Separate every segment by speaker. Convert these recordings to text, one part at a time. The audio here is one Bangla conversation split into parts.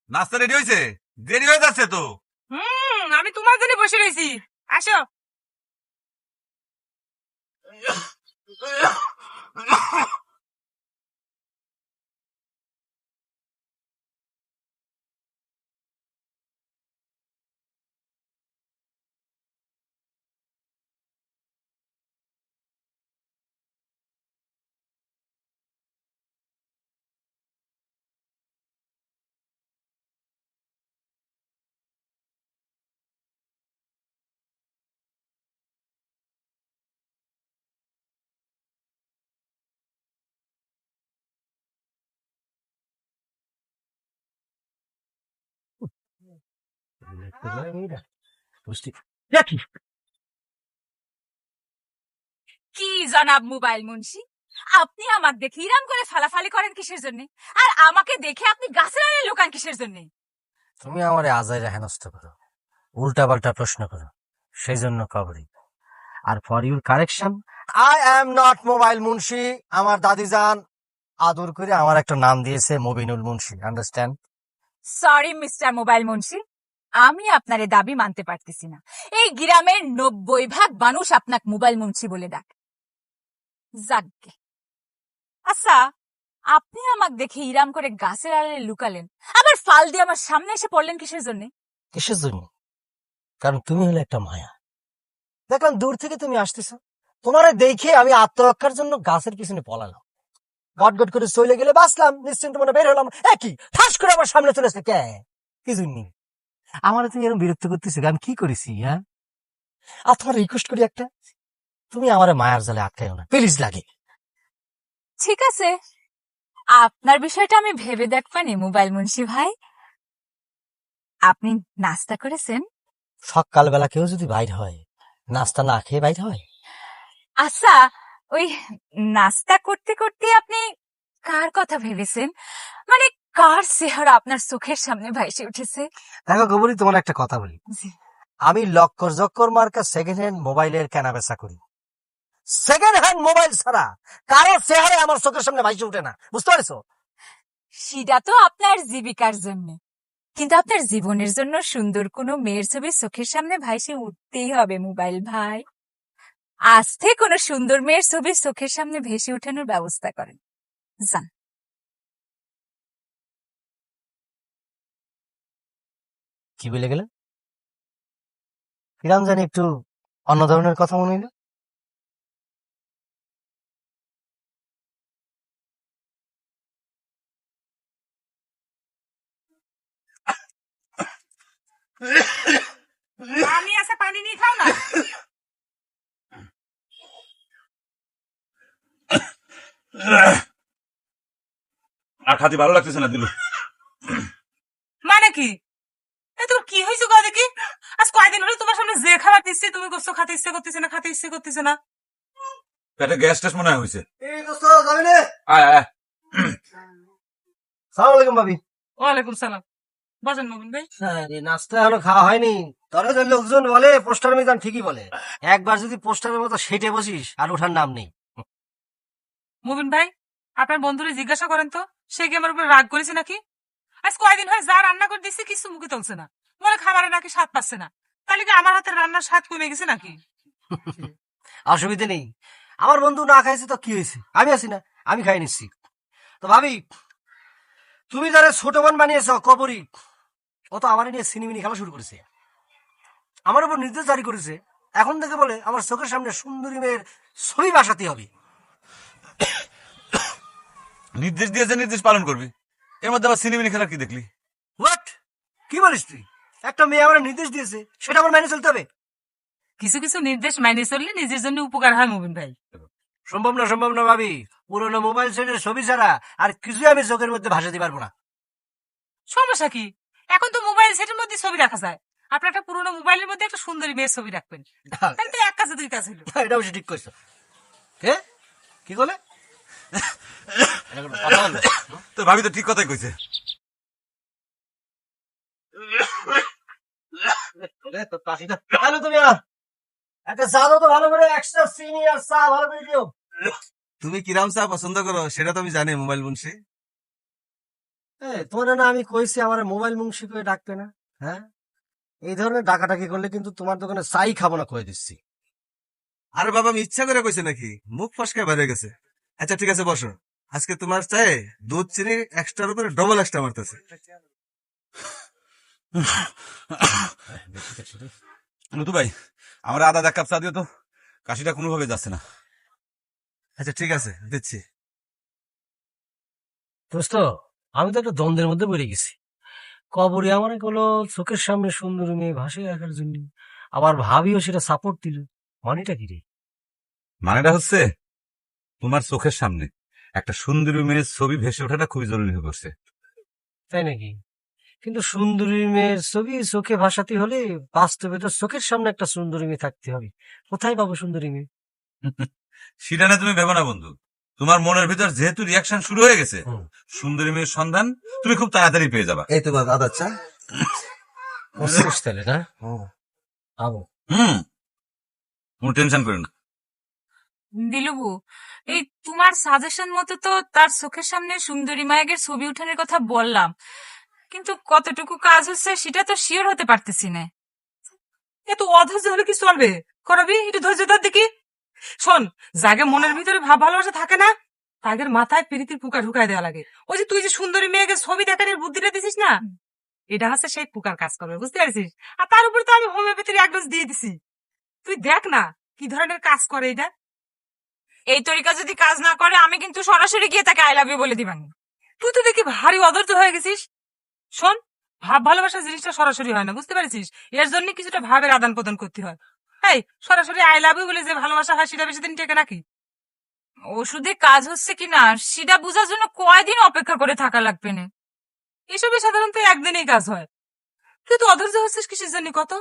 Speaker 1: নাস্তা রেডি হয়েছে? দেরি হয়ে যাচ্ছে তো।
Speaker 2: আমি তোমার জন্য বসে রয়েছি, আসো। কি জনাব মোবাইল মুন্সি, আপনি আমার দেখে ইরাম করে ফালাফালি করেন কিসের জন্য? আর আমাকে দেখে আপনি গাছের আড়ে লুকান কিসের জন্য?
Speaker 3: তুমি আমারে আজাইরা হেনস্থ করো, উল্টা পাল্টা প্রশ্ন করো, সেই জন্য কবরি। আর for your correction, I am not Mobile Munshi. আমার দাদি যান আদর করে আমার একটা নাম দিয়েছে Mobinul Munshi, understand?
Speaker 2: Sorry mister Mobile Munshi, আমি আপনার এই দাবি মানতে পারতেছি না। এই গ্রামের 90% মানুষ আপনাকে মোবাইল মুন্সি বলে ডাকে। যাকগে। আচ্ছা, আপনি আমাকে দেখে ইরাম করে গাছের আড়ালে লুকালেন, আবার ফাল দিয়ে আমার সামনে এসে পড়লেন কিসের জন্য?
Speaker 3: কিসের জন্য? কারণ তুমি হলে একটা মায়া। দেখলাম দূর থেকে তুমি আসতেছ, তোমারে দেখে আমি আত্মরক্ষার জন্য গাছের পিছনে পলালাম। গট গট করে চলে গেলে বাঁচলাম, নিশ্চিন্ত মনে বের হলাম, একই ঠাস করে আমার সামনে চলে আসছে। কে? কি জন্য? আমার তুমি এরকম বিরক্ত করতেছে, আমি কি করেছি? হ্যাঁ, আর তোমার রিকোয়েস্ট করি একটা, তুমি আমার মায়ার জালে আটকাইও না প্লিজ, লাগে।
Speaker 2: ঠিক আছে, আপনার বিষয়টা আমি ভেবে দেখবানি মোবাইল মুন্সি ভাই। আপনি নাস্তা করেছেন?
Speaker 3: সকালবেলা কেউ যদি বাইর হয়, নাস্তা না খেয়ে বাইর হয়?
Speaker 2: আচ্ছা, ওই নাস্তা করতে করতে আপনি কার কথা ভেবেছেন? মানে কার চেহারা আপনার চোখের সামনে ভাসে উঠেছে?
Speaker 3: দেখো গোবরী, তোমার একটা কথা বলি,
Speaker 2: জি।
Speaker 3: আমি লক্কর জক্কর মার্কা সেকেন্ড হ্যান্ড মোবাইলের কেনা বেচা করি। সেকেন্ড হ্যান্ড মোবাইল ছাড়া কারো চেহারা আমার চোখের সামনে ভাসে উঠে না, বুঝতে পারছো?
Speaker 2: সেটা তো আপনার জীবিকার জন্য, কিন্তু আপনার জীবনের জন্য সুন্দর কোনো মেয়ের ছবি চোখের সামনে ভাসে উঠতেই হবে মোবাইল ভাই। আজ থেকে কোনো সুন্দর মেয়ের ছবি চোখের সামনে ভেসে ওঠানোর ব্যবস্থা করেন, যান।
Speaker 3: কি বলে গেলে? কিরাম জানি একটু অন্য ধরনের কথা মনে হইলো।
Speaker 2: পানি আছে, পানি নিয়ে খাও না।
Speaker 1: আর খাতে ভালো লাগতেছে না দিলু।
Speaker 2: মানে কি? তোর কি হয়েছে গো দেখি? আজ কয়দিন হলো তোমার সামনে যে খাবার দিচ্ছি তুমি করছো খেতে ইচ্ছে করতেছে না, খেতে ইচ্ছে করতেছে না।
Speaker 1: পেটে গ্যাস টেস মনে হয় হয়েছে।
Speaker 3: এই দোস্ত, যাবি রে?
Speaker 1: আয় আয়।
Speaker 3: সালাম আলাইকুম ভাবি।
Speaker 2: ওয়ালাইকুম সালাম। বসেন মোবিন ভাই।
Speaker 3: আরে নাস্তা এখনো খাওয়া হয়নি। তবে তো লোকজন বলে পোস্টার মিজান ঠিকই বলে, একবার যদি পোস্টারের মতো সেটে বসিস আর ওঠার নাম নেই।
Speaker 2: মুবিন ভাই, আপনার বন্ধুরে জিজ্ঞাসা করেন তো, সে কি আমার উপর রাগ করেছে নাকি? আজ কয়দিন হয় যা রান্না করে দিচ্ছে কিছু মুখে তুলছে না, বলে খাবারে নাকি স্বাদ পাচ্ছে না। তাহলে কি আমার হাতের রান্নার স্বাদ কমে গেছে নাকি?
Speaker 3: অসুবিধে নেই, আমার বন্ধু না খাইছে তো কি হয়েছে, আমি আছি না, আমি খাই নিচ্ছি। তো ভাবি, তুমি যারা ছোট বোন বানিয়েছ কবরী, ও তো আমার নিয়ে সিনেমিনি খেলা শুরু করেছে, আমার উপর নির্দেশ জারি করেছে। এখন থেকে বলে আমার চোখের সামনে সুন্দরী মেয়ের ছবি বাসাতে হবে।
Speaker 1: নির্দেশ দিয়েছে, নির্দেশ পালন করবি। এর মধ্যে আবার সিনেমিনি খেলার কি দেখলি?
Speaker 3: হোয়াট? কি বলিস তুই? একটা মেয়ে আমার নির্দেশ দিয়েছে, সেটা আমার মেনে চলতে হবে?
Speaker 2: কিছু কিছু নির্দেশ মাইনে চললে নিজের জন্য উপকার হয় মুবিন ভাই।
Speaker 3: সম্ভব না, সম্ভব না ভাবি। পুরোনো মোবাইল সেটের ছবি ছাড়া আর কিছুই আমি চোখের মধ্যে ভাসাতে পারবো না।
Speaker 2: সমস্যা কি? এখন তো মোবাইল সেটের মধ্যে ছবি রাখা যায়। আপনার একটা পুরোনো মোবাইলের মধ্যে একটা সুন্দরী মেয়ের ছবি রাখবেন, তাহলে তো এক কাজে দুই কাজ হলো।
Speaker 3: এটা অবশ্য ঠিক করছো। কে? কি বলে?
Speaker 1: তোর ভাবি তো ঠিক কথাই কইছে।
Speaker 3: তাহলে তুমি একটা চা দাও তো ভালো করে, এক্সট্রা চিনি আর চা ভালো করে দিও।
Speaker 1: তুমি কিরাম চা পছন্দ করো সেটা তো আমি জানি মোবাইল মুন্সি।
Speaker 3: তোমার না আমি কইছি আমার মোবাইল মুন্সি করে ডাকবে না? হ্যাঁ, এই ধরনের ডাকাডাকি করলে কিন্তু তোমার দোকানে চাই খাবো না, কয়ে দিচ্ছি।
Speaker 1: আরে বাবা, আমি ইচ্ছা করে কইছি নাকি? মুখ ফসকে বেড়ে গেছে। আচ্ছা ঠিক আছে, বসো। আজকে তোমার চায়ে দুধ চিনি এক্সট্রার উপরে ডবল এক্সট্রা মারতেছে। নতু ভাই, আমার আদা এক কাপ চা দিও তো, কাশিটা কোনোভাবে যাচ্ছে না। আচ্ছা ঠিক আছে, দিচ্ছি।
Speaker 3: দোস্ত, আমি তো একটা দ্বন্দ্বের মধ্যে পড়ে গেছি। কবরে আমার হলো চোখের সামনে সুন্দর মেয়ে ভাসিয়ে রাখার জন্য, আবার ভাবিও সেটা সাপোর্ট দিল। মানেটা কি রে?
Speaker 1: মানেটা হচ্ছে, তোমার চোখের সামনে একটা সুন্দরী মেয়ের ছবি ভেসে ওঠাটা খুবই জরুরি হয়ে পড়ছে।
Speaker 3: তাই নাকি? কিন্তু সুন্দরী মেয়ের ছবি চোখে ভাসাতে হলে বাস্তবে তো চোখের সামনে একটা সুন্দরী মেয়ে থাকতে হবে। কোথায় পাবো সুন্দরী মেয়ে?
Speaker 1: সেটা না, তুমি ভেবো না বন্ধু। তোমার মনের ভিতর যেহেতু রিয়াকশন শুরু হয়ে গেছে,
Speaker 3: হুম।
Speaker 1: সুন্দরী মেয়ের সন্ধান তুমি খুব তাড়াতাড়ি পেয়ে যাবা।
Speaker 4: এই তোমার দাদা চা।
Speaker 3: বুঝছিস তাহলে না? পাবো।
Speaker 1: কোনো টেনশন করো না।
Speaker 2: দিলুবু, এই তোমার সাজেশন মতো তো তার চোখের সামনে সুন্দরী মায়ের ছবি উঠানোর কথা বললাম, কিন্তু কতটুকু কাজ হচ্ছে সেটা তো শিওর হতে পারতেছি না।
Speaker 5: এত অধৈর্য হলে কি চলবে? করবি একটু ধৈর্য ধর দেখি। শোন, যাকে মনের ভিতরে ভাব ভালোবাসা থাকে না, তাদের মাথায় প্রীতির পোকা ঢুকাই দেওয়া লাগে। ওই যে তুই যে সুন্দরী মেয়েকে ছবি দেখানোর বুদ্ধিটা দিছিস না, এটা হচ্ছে সেই পোকার কাজ করবে, বুঝতে পারছিস? আর তার উপরে তো আমি হোমিওপ্যাথির এক ডোজ দিয়ে দিছি। তুই দেখ না কি ধরনের কাজ করে এটা।
Speaker 2: এই তরিকা যদি কাজ না করে আমি কিন্তু সরাসরি গিয়ে তাকে আই লাভ ইউ বলে দিবানি।
Speaker 5: তুই তো দেখি ভারী অধৈর্য হয়ে গেছিস। শোন, ভাব ভালোবাসা জিনিসটা সরাসরি হয় না, বুঝতে পারছিস? এর জন্য কিছুটা ভাবের আদান প্রদান করতে হয়। এই সরাসরি আই লাভ ইউ বলে যে ভালোবাসা হয় সেটা বেশি দিন টেকে নাকি?
Speaker 2: ওষুধে কাজ হচ্ছে কিনা সেটা বোঝার জন্য কয়দিন অপেক্ষা করে থাকা লাগবে না।
Speaker 5: এসবে সাধারণত একদিনেই কাজ হয়। তুই তো অধৈর্য হচ্ছিস কিসের জন্য কত?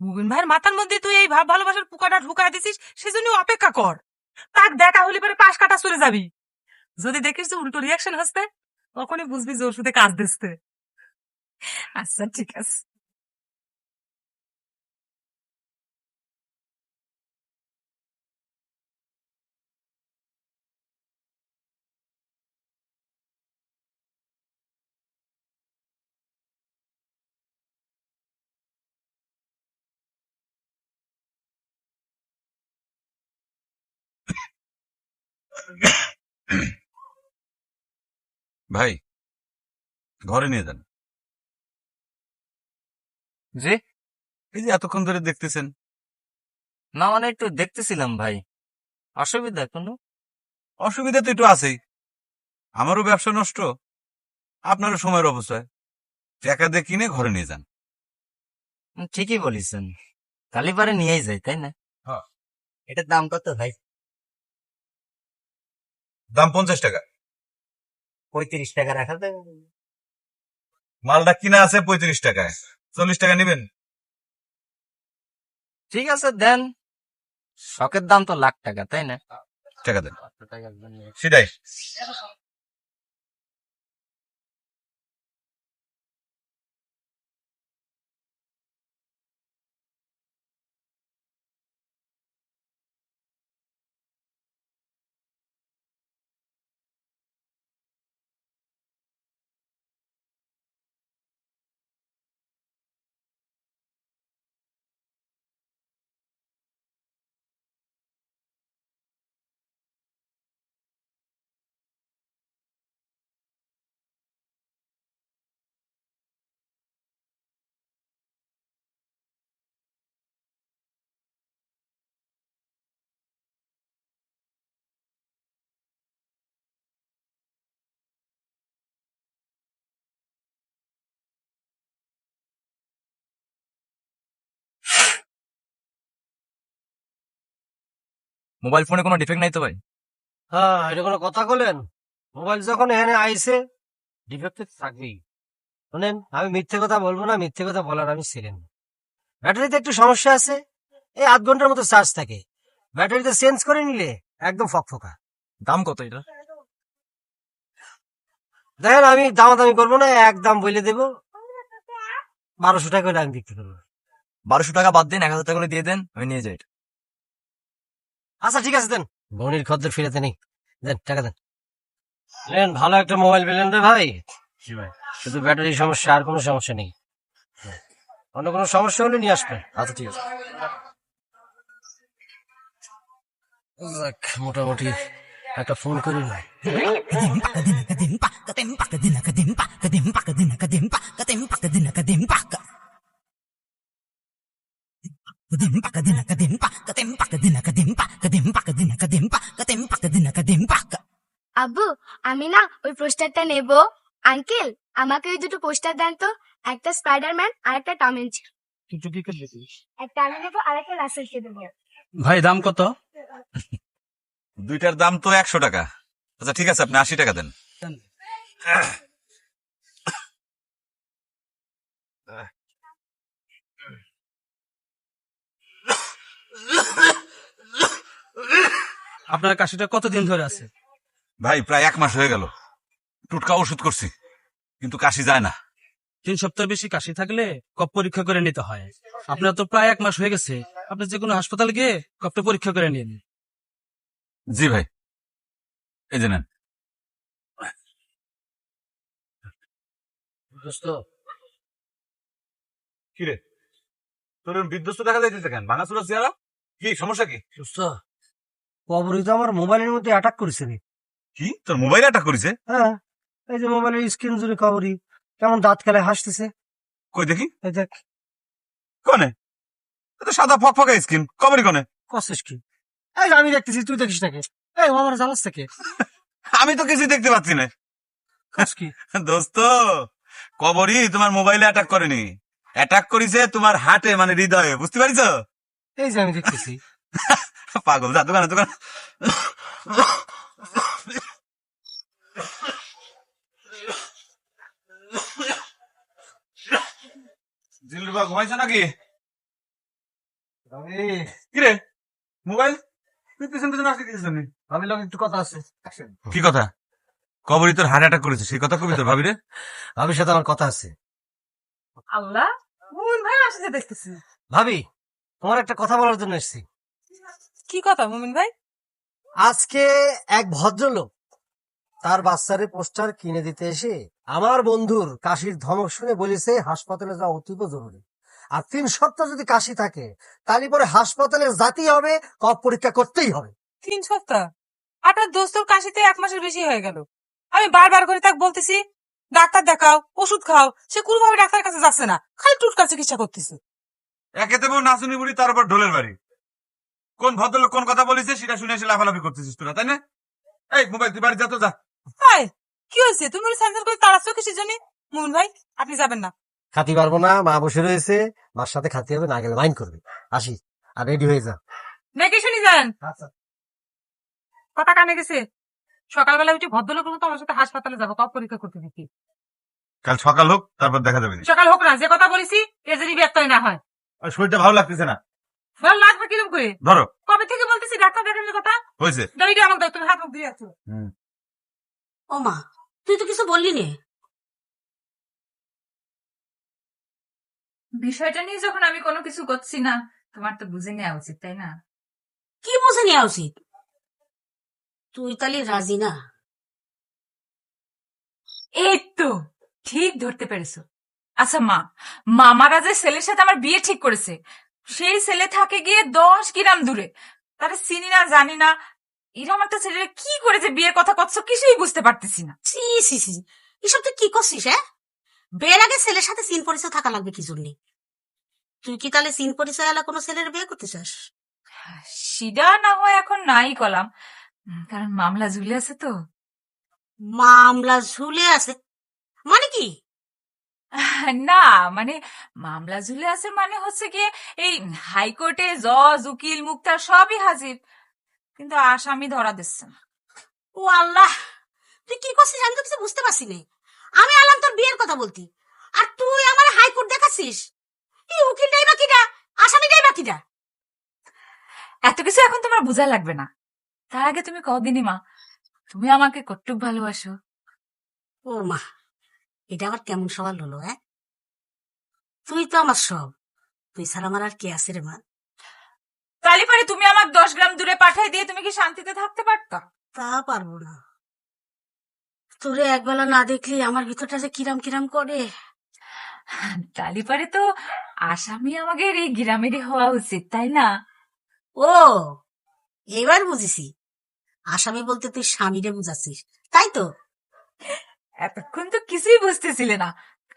Speaker 5: মুবিন ভাইয়ের মাথার মধ্যে তুই এই ভাব ভালোবাসার পোকাটা ঢুকায় দিছিস, সেজন্য অপেক্ষা কর। তাক দেখা হলে পরে পাশ কাটা চলে যাবি। যদি দেখিস যে উল্টো রিয়াকশন হচ্ছে, তখনই বুঝবি যে ওষুধে কাজ দিচ্ছে।
Speaker 2: আচ্ছা ঠিক আছে।
Speaker 1: ভাই, ঘরে নিয়ে যান।
Speaker 6: জি,
Speaker 1: এই যে এতক্ষণ ধরে দেখতেছেন।
Speaker 6: না মানে একটু দেখতেছিলাম ভাই। অসুবিধা কোনো?
Speaker 1: অসুবিধা তো একটু আছেই। আমারও ব্যবসা নষ্ট, আপনারও সময়ের অবচয়। টাকা দিয়ে কিনে ঘরে নিয়ে যান।
Speaker 6: ঠিকই বলেছেন, কালি পারে নিয়েই যাই, তাই না?
Speaker 1: হ্যাঁ।
Speaker 6: এটার দাম কত ভাই?
Speaker 1: দাম 50 টাকা।
Speaker 6: 35 টাকা রাখা যাবে?
Speaker 1: মালটা কিনা আছে 35 টাকায়, 40 টাকা নেবেন?
Speaker 6: ঠিক আছে দেন, শখের দাম তো লাখ টাকা, তাই না?
Speaker 1: টাকা দেন।
Speaker 6: টাকার জন্য
Speaker 1: সেটাই।
Speaker 6: মোবাইল ফোনে কোনো ডিফেক্ট নাই তো ভাই?
Speaker 3: হ্যাঁ, এটা কোনো কথা বলেন? মোবাইল যখন এখানে আইছে, ডিফেক্ট থাকবেই। শোনেন, আমি মিথ্যে কথা বলবো না, মিথ্যে কথা বলার আমি ছিলেন। ব্যাটারিতে একটু সমস্যা আছে, এই 8 ঘন্টার মতো চার্জ থাকে। ব্যাটারিতে চেঞ্জ করে নিলে একদম ফকফকা।
Speaker 6: দাম কত এটা?
Speaker 3: দেখেন, আমি দামাদামি করবো না, একদম বলে দেবো। 1200 টাকা করে আমি বিক্রি করবো।
Speaker 6: 1200 টাকা বাদ দেন, 1000 টাকা করে দিয়ে দেন, আমি নিয়ে যাই।
Speaker 3: আচ্ছা ঠিক আছে, দেন। বনির খদ্দের ফিরাতে নেই, দেন টাকা দেন। নেন, ভালো একটা মোবাইল পেলেন রে ভাই। শুধু ব্যাটারি সমস্যা, আর কোনো সমস্যা নেই। অন্য কোনো সমস্যা হলে নিয়ে আসবে। আচ্ছা ঠিক আছে। যাক, মোটামুটি একটা ফোন করি না।
Speaker 4: আব্বু, আমি না ওই পোস্টারটা নেব। আঙ্কেল, আমাকে ওই দুটো পোস্টার দেন তো। একটা স্পাইডারম্যান আর একটা টম এন্ড জেরি। একটা আমি নেবো আর একটা রাসেলকে দেবো।
Speaker 7: ভাই দাম কত?
Speaker 8: দুইটার দাম তো 100 টাকা। আচ্ছা ঠিক আছে, আপনি 80 টাকা দেন।
Speaker 7: আপনার কাশিটা কতদিন ধরে আছে?
Speaker 8: ভাই প্রায় 1 মাস হয়ে গেল, টুটকা ওষুধ করছি কিন্তু কাশি যায় না।
Speaker 7: 3 সপ্তাহ বেশি কাশি থাকলে কফ পরীক্ষা করে নিতে হয়। আপনার তো প্রায় 1 মাস হয়ে গেছে, আপনি যে কোনো হাসপাতালে গিয়ে কফটা পরীক্ষা করে নিন।
Speaker 8: জি ভাই, এই যে নেন। কিরে, তোর বিধ্বস্ত দেখা যাইতেছে কেন? ভাঙাচুরা চেহারা, কি সমস্যা? কি
Speaker 3: কবরী তো আমার মোবাইলের মধ্যে অ্যাটাক করেছে রে।
Speaker 8: কি তোর মোবাইল অ্যাটাক করেছে?
Speaker 3: হ্যাঁ, এই যে মোবাইলের স্ক্রিন জুড়ে কবরী কেমন দাঁত খেলে হাসতেছে।
Speaker 8: কই দেখি,
Speaker 3: এই দেখ।
Speaker 8: কনে? এ তো সাদা ফকফকা স্কিন, কবরি কনে?
Speaker 3: কষিস কি? এই যে আমি দেখতেছি, তুই দেখিস নাকি? এই ও আমার জ্বালাস থেকে।
Speaker 8: আমি তো কিছু দেখতে পাচ্ছি না।
Speaker 3: কষ কি?
Speaker 8: দোস্ত, কবরি তোমার মোবাইলে অ্যাটাক করেনি, অ্যাটাক করেছে তোমার হার্টে, মানে হৃদয়ে, বুঝতে পারিস?
Speaker 3: এই যে আমি দেখতেছি।
Speaker 8: পাগল, যা দোকানে দোকান। জিলরুবা ঘুমাইছো নাকি? কিরে মোবাইল তুই পিছন পিছন আসতে দিয়েছিস?
Speaker 3: আমি লোক একটু কথা আছে।
Speaker 8: কি কথা? কবরি তোর হার্ট অ্যাটাক করেছে, সেই কথা কবি তোর ভাবি রে?
Speaker 3: ভাবির সাথে আমার কথা আছে।
Speaker 5: আল্লাহ, মোহন ভাই আসছে দেখতেছি।
Speaker 3: ভাবি, তোমার একটা কথা বলার জন্য এসেছি।
Speaker 5: কি কথা মোমিন ভাই?
Speaker 3: আজকে এক ভদ্রলোক তার বাচ্চারে পোস্টার কিনে দিতে এসে আমার বন্ধুর কাশির ধমক শুনে বলেছে হাসপাতালে যাওয়া অতীব জরুরি। আর 3 সপ্তাহ যদি কাশি থাকে তাহলে পরে হাসপাতালে যেতেই হবে, কফ পরীক্ষা করতেই হবে।
Speaker 5: 3 সপ্তাহ? আটার দোস্তর কাশিতে 1 মাসের বেশি হয়ে গেল। আমি বারবার করে তাকে বলতেছি ডাক্তার দেখাও, ওষুধ খাও, সে কোনোভাবে ডাক্তারের কাছে যাচ্ছে না, খালি টুটকার চিকিৎসা করতেছে।
Speaker 8: একেতে বউ নাচুনি বুড়ি, তার উপর ঢোলের বাড়ি। কোন ভদ্রলোক কোন কথা বলেছে সেটা শুনে এসে লাফালাফি করতেছিস তোরা, তাই না? এই মোবাইল তুই বাড়ি যা তো, যা।
Speaker 5: হাই, কি হয়েছে? তুমি স্যান্সেল করে তাড়াচ্ছ কিসের জন্য? মোহন ভাই, আপনি যাবেন না।
Speaker 3: খাতি পারবো না, মা বসে রয়েছে, মার সাথে খাতি হবে, না গেলে মাইন্ড করবে। আসি, আর রেডি হয়ে যা।
Speaker 5: দেখে শুনি যান। কথা কানে গেছে। সকালবেলা উঠে ভদ্রলোকের মতো আমার সাথে হাসপাতালে যাবো, কফ পরীক্ষা করতে দিচ্ছি।
Speaker 8: কাল সকাল হোক, তারপর দেখা যাবে।
Speaker 5: সকাল হোক না, যে কথা বলেছি এ যদি ব্যর্থ না হয়।
Speaker 8: আর শরীরটা ভালো লাগতেছে না।
Speaker 5: ভালো লাগবে কিরম করে?
Speaker 8: ধরো,
Speaker 5: কবে থেকে বলতেছি ডাক্তার দেখানোর কথা।
Speaker 8: হয়েছে।
Speaker 5: গাড়িটা আমাকে দাও, তুমি হাত মুখ দিয়ে আছো।
Speaker 9: ও মা, তুই তো কিছু বললি নে।
Speaker 2: বিষয়টা নিয়ে যখন আমি কোনো কিছু করছি না, তোমার তো বুঝে নেওয়া উচিত, তাই না?
Speaker 9: কি বুঝে নেওয়া উচিত? তুই তাহলে রাজি না?
Speaker 2: এই তো ঠিক ধরতে পেরেছো। আচ্ছা মা, মামারা যে ছেলের সাথে আমার বিয়ে ঠিক করেছে, সেই ছেলে থাকে গিয়ে 10 গ্রাম দূরে। তারা চিনি না, জানি না, এরকম একটা ছেলে কি করে যে বিয়ের কথা করছো কিছুই বুঝতে পারতেছি না।
Speaker 9: সি সি সি, এসব তুই কি করছিস? হ্যাঁ, বিয়ের আগে ছেলের সাথে চিন পরিচয় থাকা লাগবে কি জন্য? তুই কি তাহলে চিন পরিচয় এলা কোনো ছেলের বিয়ে করতে চাস?
Speaker 2: সিডা না হয় এখন নাই কলাম, কারণ মামলা ঝুলে আছে তো।
Speaker 9: মামলা ঝুলে আছে মানে কি?
Speaker 2: না মানে মামলা ঝুলে আছে মানে হচ্ছে গিয়ে এই হাইকোর্টে জজ, উকিল, মুক্তার সবই হাজির, কিন্তু আসামি ধরা দিচ্ছে না।
Speaker 9: ও আল্লাহ, তুই কি করছিস আমি তো কিছু বুঝতে পারছি না। আমি আলাম তোর বিয়ের কথা বলতি, আর তুই আমার হাইকোর্ট দেখাচ্ছিস। এই উকিলটাই বা কিটা, আসামিটাই বা কিটা?
Speaker 2: এত কিছু এখন তোমার বোঝা লাগবে না। তার আগে তুমি কদিনই মা, তুমি আমাকে কটুক ভালোবাসো?
Speaker 9: ও মা, এটা আবার কেমন সওয়াল হলো? হ্যাঁ, তুই তো আমার সব, তুই ছাড়া আমার আর কে আছে রে মা?
Speaker 2: তালি পরে তুমি আমাকে 10 গ্রাম দূরে পাঠাই দিয়ে তুমি কি শান্তিতে থাকতে পারতা?
Speaker 9: তা পারবো না। তোরে একবেলা না দেখলি আমার ভিতরটা যে কিরাম কিরাম করে।
Speaker 2: তালি পারে তো আসামি আমাদের এই গ্রামেরই হওয়া উচিত, তাই না?
Speaker 9: ও, এবার বুঝেছি। আসামি বলতে তুই স্বামীরে বুঝাচ্ছিস, তাই তো?
Speaker 2: এতক্ষণ তো কিছুই বুঝতেছিলে না,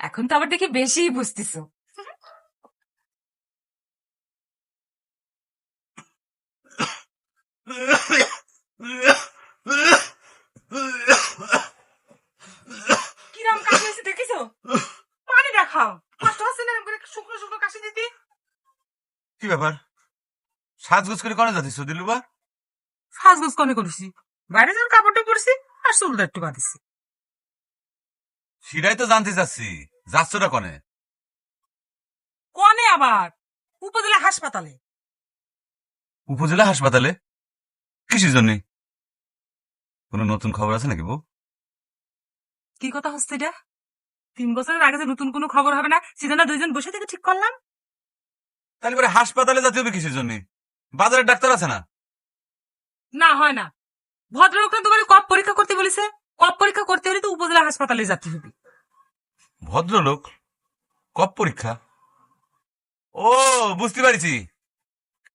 Speaker 2: এখন তো আবার দেখি বেশিই বুঝতেছো।
Speaker 5: কিরাম কাশি হয়েছে দেখিছো? পানি দেখাও, কষ্ট হচ্ছে না এরকম করে শুকনো শুকনো কাশি দিতে?
Speaker 8: কি ব্যাপার, সাজগোজ করে কনে যাচ্ছিস দিলুবা?
Speaker 5: সাজগোজ কনে করেছি, বাইরে যাওয়ার কাপড়টা পরেছি আর চুলটা একটু বাঁধিছি।
Speaker 8: সেটাই তো জানতে চাচ্ছি, যাচ্ছটা কনে?
Speaker 5: কনে আবার উপজেলা হাসপাতালে।
Speaker 8: উপজেলা হাসপাতালে? কিসের জন্য? কোন নতুন খবর আছে নাকি বউ?
Speaker 5: কি কথা হচ্ছে এটা? 3 বছরের আগে যে নতুন কোনো খবর হবে না সেটা না দুইজন বসে থেকে ঠিক করলাম।
Speaker 8: তাহলে পরে হাসপাতালে যেতে হবে কিসের জন্য? বাজারের ডাক্তার আছে না?
Speaker 5: না হয় না, ভদ্রলোকরা তোমার কপ পরীক্ষা করতে বলেছে, কপ পরীক্ষা করতে হলে তো উপজেলা হাসপাতালে যেতে হবে।
Speaker 8: ভদ্রলোক? কপ পরীক্ষা? ও, বুঝতে পারছি।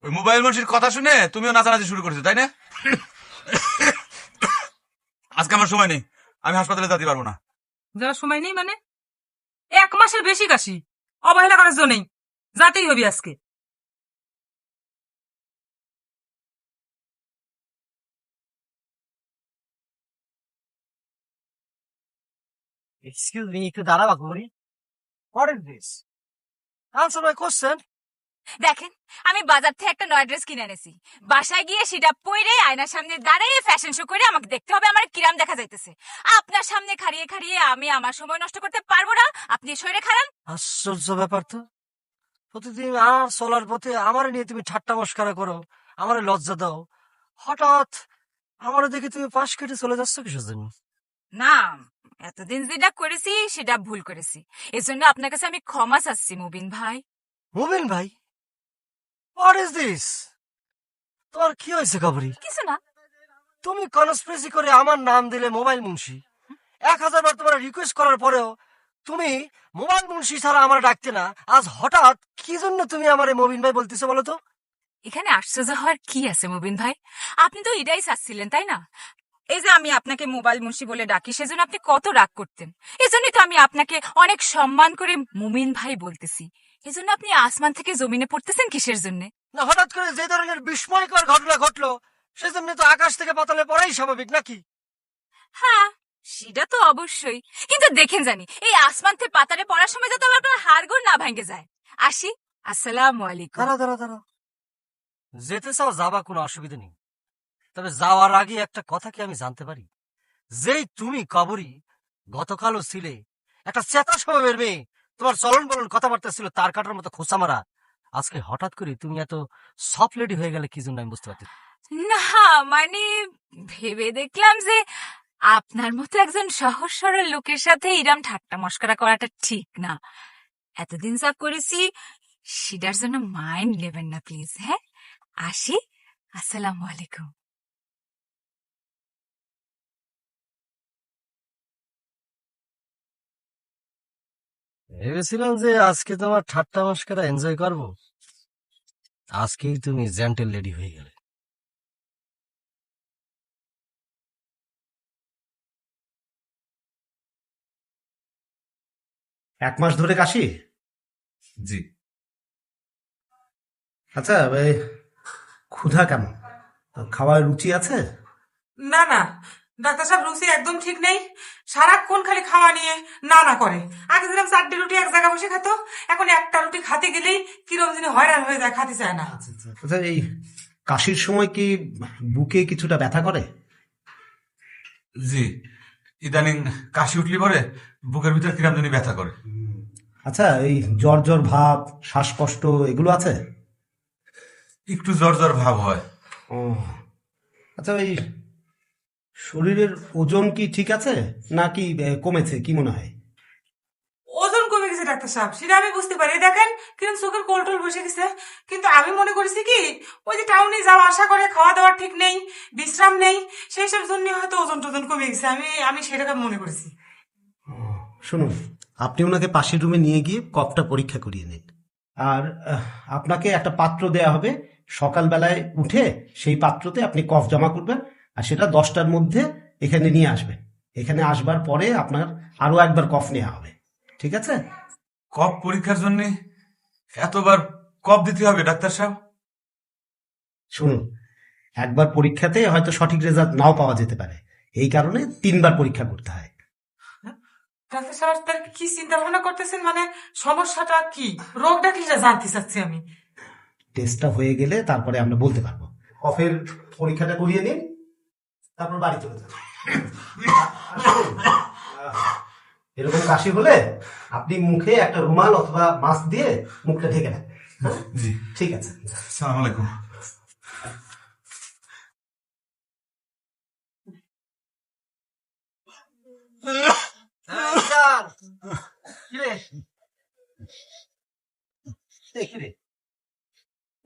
Speaker 8: ওই মোবাইল মানুষের কথা শুনে তুমিও নাচানাচি শুরু করেছো, তাই না? আজকে আমার সময় নেই, আমি হাসপাতালে যেতে পারবো না।
Speaker 5: যারা সময় নেই মানে? 1 মাসের বেশি কাশি, অবহেলা করার জন্য নেই, যাতেই হবে আজকে।
Speaker 3: এক্সকিউজ মি, একটু দাঁড়াবা করি। What is this? Answer my question.
Speaker 2: দেখেন, আমি বাজার থেকে একটা নয়া ড্রেস কিনে এনেছি, বাসায় গিয়ে সেটা পরে আয়নার সামনে দাঁড়িয়ে ফ্যাশন শো করে আমাকে দেখতে হবে আমার কিরাম দেখা যাইতেছে। আপনার সামনে খাড়িয়ে খাড়িয়ে আমি আমার সময় নষ্ট করতে পারবো না, আপনি সরে খাড়ান।
Speaker 3: আশ্চর্য ব্যাপার তো, প্রতিদিন আমার চলার পথে আমার নিয়ে তুমি ঠাট্টা মস্করা করো, আমার লজ্জা দাও, হঠাৎ আমার দেখে তুমি পাশ কেটে চলে যাচ্ছ কিসের জন্য?
Speaker 2: না, এতদিন যেটা করেছি সেটা ভুল করেছি, এজন্য আপনার কাছে আমি ক্ষমা চাচ্ছি মুবিন ভাই।
Speaker 3: মুবিন ভাই? What is this? তোমার কি হয়েছে কাবরি?
Speaker 2: কিছু না।
Speaker 3: তুমি কনস্পিরেসি করে আমার নাম দিলে মোবাইল মুন্সি, 1000 বার তোমার রিকোয়েস্ট করার পরেও তুমি মোবাইল মুন্সি ছাড়া আমার ডাকতে না, আজ হঠাৎ কি জন্য তুমি আমারে মুবিন ভাই বলতেছো বলো তো?
Speaker 2: এখানে আশ্চর্য হওয়ার কি আছে মুবিন ভাই? আপনি তো এটাই চাচ্ছিলেন, তাই না? এই যে আমি আপনাকে মোবাইল মুন্সি বলে ডাকি, সেজন্য আপনি কত রাগ করতেন। এজন্যই তো আমি আপনাকে অনেক সম্মান করে মুমিন ভাই বলতেছি। এজন্য আপনি আসমান থেকে জমিনে পড়তেছেন কিসের জন্য?
Speaker 3: না, হঠাৎ করে যে ধরনের বিস্ময়কর ঘটনা ঘটলো সেজন্য তো আকাশ থেকে পাতালে পড়াই স্বাভাবিক নাকি?
Speaker 2: হ্যাঁ, সেটা তো অবশ্যই, কিন্তু দেখেন জানি এই আসমান থেকে পাতারে পড়ার সময় যাতে আবার আপনার হাড়গোড় না ভাঙে যায়। আসি, আসসালামু আলাইকুম।
Speaker 3: দাঁড়া দাঁড়া দাঁড়া, যেতে চাও যাবা, কোনো অসুবিধা নেই, তবে যাওয়ার আগে একটা কথা কি আমি জানতে পারি? যেই তুমি কবরী গতকালও ছিলে একটা চেতা স্বভাবের মেয়ে, তোমার চলন বলন কথাবার্তা ছিল তার কাটার মতো খোঁচা মারা, আজকে হঠাৎ করে তুমি এত সফট লেডি হয়ে গেলে কি জন্য আমি বুঝতে পারছি।
Speaker 2: না, মানে ভেবে দেখলাম যে আপনার মতো একজন সহজ সরল লোকের সাথে ইরাম ঠাট্টা মস্করা করাটা ঠিক না। এতদিন যা করেছি সেটার জন্য মাইন্ড নেবেন না প্লিজ। হ্যাঁ, আসি, আসসালামু আলাইকুম।
Speaker 3: ভেবেছিলাম যে আজকে তোমার ঠাট্টা মস্করা এনজয় করবো, আজকেই তুমি জেন্টেল লেডি হয়ে গেলে।
Speaker 10: এক মাস ধরে কাশি?
Speaker 8: জি।
Speaker 10: আচ্ছা, এই ক্ষুধা কেমন? খাওয়ার রুচি আছে?
Speaker 5: না না, ডাক্তার সাহেব রুচি একদম ঠিক নেই, সারাক্ষণ খালি খাওয়া নিয়ে না না করে। আগে দিলাম 4টে রুটি এক জায়গায় বসে খেত, এখন একটা রুটি খাতে গেলেই কিরম যিনি হয়রান হয়ে যায়, খাতে চায় না।
Speaker 10: আচ্ছা, এই কাশির সময় কি বুকে কিছুটা ব্যথা করে?
Speaker 8: জি, ইদানিং কাশি উঠলি পরে বুকের ভিতর কিরাম জানি ব্যথা করে।
Speaker 10: আচ্ছা, এই জ্বর জ্বর ভাব, শ্বাসকষ্ট এগুলো আছে?
Speaker 8: একটু জ্বর জ্বর ভাব হয়।
Speaker 10: ও আচ্ছা, এই শরীরের ওজন কি ঠিক আছে নাকি কমেছে, কি মনে হয়?
Speaker 5: ওজন কমে গেছে হয়েছে ডাক্তার সাহেব সেটা আমি বুঝতে পারি। এই দেখেন কিরম চোখের কোলটোল বসে গেছে। কিন্তু আমি মনে করেছি কি ওই যে টাউনে যাওয়া আসা করে খাওয়া দাওয়া ঠিক নেই, বিশ্রাম নেই, সেই সব জন্য হয়তো ওজন টোজন কমে গেছে। আমি সেটাকে মনে করেছি।
Speaker 10: শুনুন, আপনি ওনাকে পাশের রুমে নিয়ে গিয়ে কফটা পরীক্ষা করিয়ে নিন। আর আপনাকে একটা পাত্র দেয়া হবে, সকালবেলায় উঠে সেই পাত্রতে আপনি কফ জমা করবেন, আর সেটা 10টার মধ্যে এখানে নিয়ে আসবেন। এখানে আসবার পরে আপনার আরো একবার কফ নেওয়া হবে, ঠিক আছে?
Speaker 8: কপ পরীক্ষার জন্য এতবার কপ দিতে হবে ডাক্তার সাহেব?
Speaker 10: শুনুন, একবার পরীক্ষাতে হয়তো সঠিক রেজাল্ট নাও পাওয়া যেতে পারে, এই কারণে 3বার পরীক্ষা করতে হয়।
Speaker 5: ডাক্তার সাহেব তার কি চিন্তা ভাবনা করতেছেন, মানে সমস্যাটা কি, রোগটা কি সেটা জানতে চাচ্ছি আমি।
Speaker 10: টেস্টটা হয়ে গেলে তারপরে আমরা বলতে পারবো। কফের পরীক্ষাটা করিয়ে নিন, তারপর বাড়ি চলে যান। এরকম কাশি হলে আপনি মুখে একটা রুমাল অথবা মাস্ক দিয়ে মুখটা ঢেকে নেন।
Speaker 8: জি,
Speaker 10: ঠিক আছে।
Speaker 8: সালাম আলাইকুম।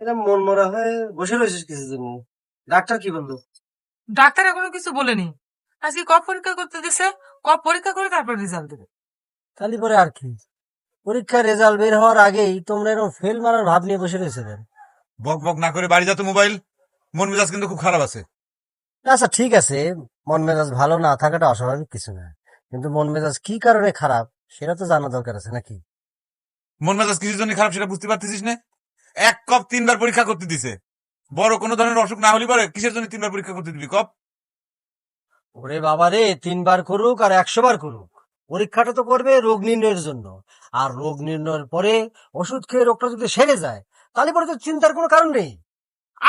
Speaker 3: এটা মন মরা হয়ে বসে রয়েছিস কিছু জন্য, ডাক্তার কি বললো?
Speaker 5: ডাক্তার এখনো কিছু বলেনি। আজকে কফ পরীক্ষা করতে দিছে, কফ পরীক্ষা করে তারপর রেজাল্ট দেবে।
Speaker 3: তাহলে পরে আর কি, পরীক্ষার রেজাল্ট বের হওয়ার আগেই তোমরা এরকম ফেল মারার ভাব নিয়ে বসে রয়েছে কেন?
Speaker 8: বক বক না করে বাড়ি যা তো। মোবাইল, মন মেজাজ কিন্তু খুব খারাপ আছে।
Speaker 3: আচ্ছা ঠিক আছে, মন মেজাজ ভালো না থাকাটা অস্বাভাবিক কিছু না, কিন্তু মন মেজাজ কি কারণে খারাপ সেটা তো জানা দরকার আছে নাকি?
Speaker 8: মন মেজাজ কিসের জন্য খারাপ সেটা বুঝতে পারতেছিস না? এক কপ 3বার পরীক্ষা করতে দিছে। বড় কোনো ধরনের অসুখ না হলে পরে কিসের জন্য 3বার পরীক্ষা করতে দিবি কপ?
Speaker 3: ওরে বাবা রে, 3বার করুক আর 100বার করুক, পরীক্ষাটা তো করবে রোগ নির্ণয়ের জন্য। আর রোগ নির্ণয়ের পরে ওষুধ খেয়ে রোগটা যদি সেরে যায় তাহলে পরে তো চিন্তার কোনো কারণ নেই।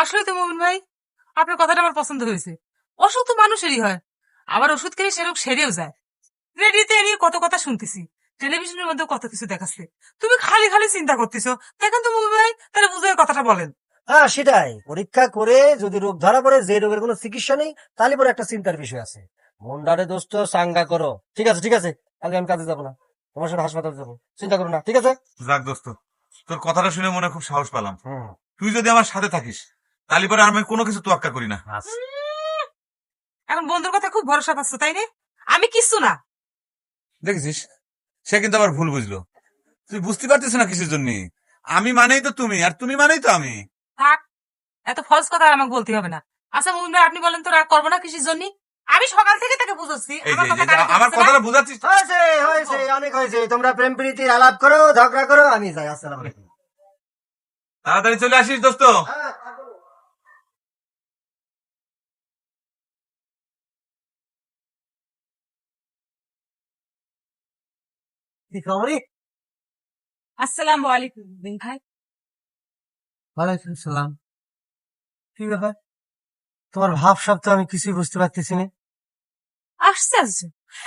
Speaker 5: আসলে তো মোমিন ভাই আপনার কথাটা আমার পছন্দ হয়েছে। অসুখ তো মানুষেরই হয়, আবার ওষুধ খেলে সে রোগ সেরেও যায়। রেডিওতে এ নিয়ে কত কথা শুনতেছি, টেলিভিশনের মধ্যে কত কিছু দেখাচ্ছে। তুমি খালি খালি চিন্তা করতেছো। দেখেন তো মোমিন ভাই, তাহলে বুঝে কথাটা বলেন।
Speaker 3: হ্যাঁ সেটাই, পরীক্ষা করে যদি রোগ ধরা পড়ে যে রোগের কোনো চিকিৎসা নেই তাহলে পরে একটা চিন্তার বিষয় আছে। মনটারে দোস্ত চাঙ্গা করো। ঠিক আছে ঠিক আছে, কালকে আমি কাজে যাবো না, তোমার সাথে হাসপাতালে যাবো, চিন্তা করো না, ঠিক আছে?
Speaker 8: যাক দোস্ত, তোর কথাটা শুনে মনে খুব সাহস পেলাম।
Speaker 3: হুম।
Speaker 8: তুই যদি আমার সাথে থাকিস তাহলে পরে আমি কোনো কিছু তোয়াক্কা করি না।
Speaker 5: এখন বন্ধুর কথা খুব ভরসা পাচ্ছ তাই না? আমি কিচ্ছু না।
Speaker 8: দেখেছিস, সে কিন্তু আবার ভুল বুঝলো। তুই বুঝতে পারছিস না কিসের জন্য। আমি মানেই তো তুমি, আর তুমি মানেই তো আমি।
Speaker 5: থাক, এত ফলস কথা আর আমাকে বলতে হবে না। আচ্ছা মোমিন ভাই আপনি বলেন তো রাগ করবো না কিসের জন্য? আমি সকাল থেকে তাকে বুঝাচ্ছি
Speaker 8: এই
Speaker 5: আমার
Speaker 8: যে,
Speaker 5: কথা
Speaker 8: এই যে,
Speaker 5: কানে
Speaker 8: আমার
Speaker 5: ঢুকছে না।
Speaker 8: কথাটা বুঝাচ্ছিস?
Speaker 3: হয়েছে হয়েছে, অনেক হয়েছে, তোমরা প্রেম প্রীতির আলাপ করো, ঝগড়া করো, আমি যাই। আসসালাম আলাইকুম।
Speaker 8: তাড়াতাড়ি চলে আসিস দোস্ত।
Speaker 3: কি খবরই?
Speaker 5: আসসালামু আলাইকুম মোমিন ভাই।
Speaker 3: ওয়ালাইকুম সালাম। কি ব্যাপার, তোমার ভাব সব তো আমি কিছুই বুঝতে পারতেছি না।
Speaker 2: আশ্চর্য,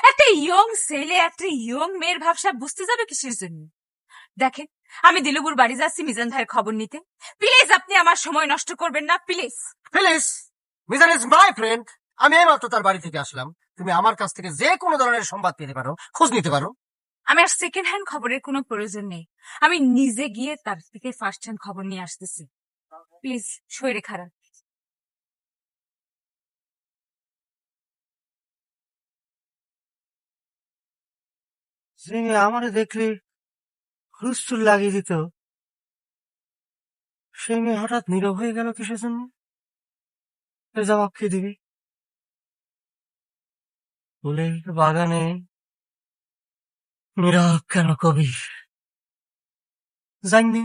Speaker 2: একটা ইয়ং ছেলে একটা ইয়ং মেয়ের ভাবসাব বুঝতে যাবে কিসের জন্য? দেখেন, আমি দিলুবুর বাড়ি যাচ্ছি মিজান ভাইয়ের খবর নিতে। প্লিজ আপনি আমার সময় নষ্ট করবেন না, please.
Speaker 3: Please, Mizan is my friend. আমি এইমাত্র তার বাড়ি থেকে আসলাম, তুমি আমার কাছ থেকে যে কোনো ধরনের সংবাদ পেতে পারো, খোঁজ নিতে পারো।
Speaker 2: আমার সেকেন্ড হ্যান্ড খবরের কোনো প্রয়োজন নেই, আমি নিজে গিয়ে তার থেকে ফার্স্ট হ্যান্ড খবর নিয়ে আসতেছি। প্লিজ, শরীরে খারাপ।
Speaker 3: সে আমারে দেখলে হুলস্থুল লাগিয়ে দিত, সে মেয়ে হঠাৎ নীরব হয়ে গেল কিসের জন্য? এর জবাব কে দিবি? ফুলের বাগানে নীরব কেন কবি জানি।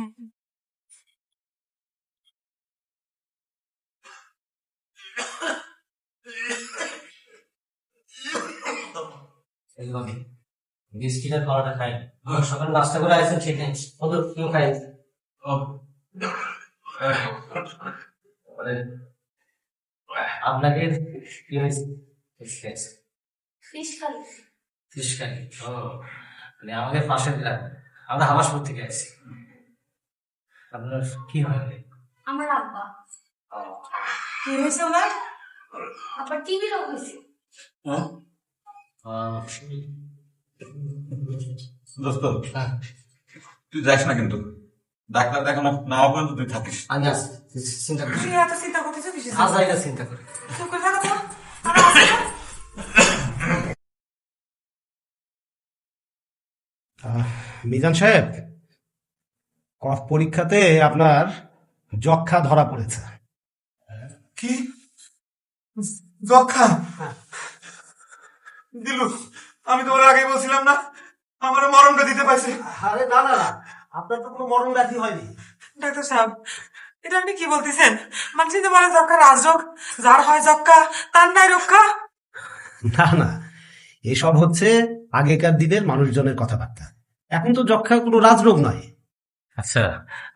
Speaker 3: বিস্কিটের খাওয়াটা খাই, সকালে নাস্তা করে আসেন সেখানে কেউ খাই। আপনাকে কি হয়েছে?
Speaker 4: Fish curry.
Speaker 3: Fish curry? ও, মানে আমাদের পাশের গ্রাম, আমরা হাবাসপুর থেকে আসছি। আপনার কি হয়?
Speaker 4: আমার আব্বা।
Speaker 5: কি হয়েছে ওনার?
Speaker 4: আব্বার টিভি রোগ হয়েছে।
Speaker 8: দোস্ত, তুই যাস না কিন্তু, ডাক্তার দেখানো না হওয়া পর্যন্ত তুই থাকিস।
Speaker 3: আমি আসছি, চিন্তা করি
Speaker 5: তুই এত চিন্তা করতেছো কিসের
Speaker 3: আজ আইনা চিন্তা করি।
Speaker 5: চুপ করে থাকো তো। আমি আসছি না।
Speaker 10: মিজান সাহেব, কফ পরীক্ষাতে আপনার যক্ষা ধরা পড়েছে।
Speaker 8: কি যক্ষা? দিলু, আমি তোমার আগেই বলছিলাম না আমার মরণটা দিতে পারছে।
Speaker 10: আরে না না না, আপনার তো কোনো মরণ ব্যাধি হয়নি।
Speaker 5: ডাক্তার সাহেব, এটা আপনি কি বলতেছেন? মানুষ তো বলে যক্ষা রাজযোগ, যার হয় যক্ষা তার নাই রক্ষা।
Speaker 10: না না, এসব হচ্ছে আগেকার দিনের মানুষজনের কথাবার্তা। এখন তো যক্ষা কোনো রাজরোগ নয়।
Speaker 3: আচ্ছা,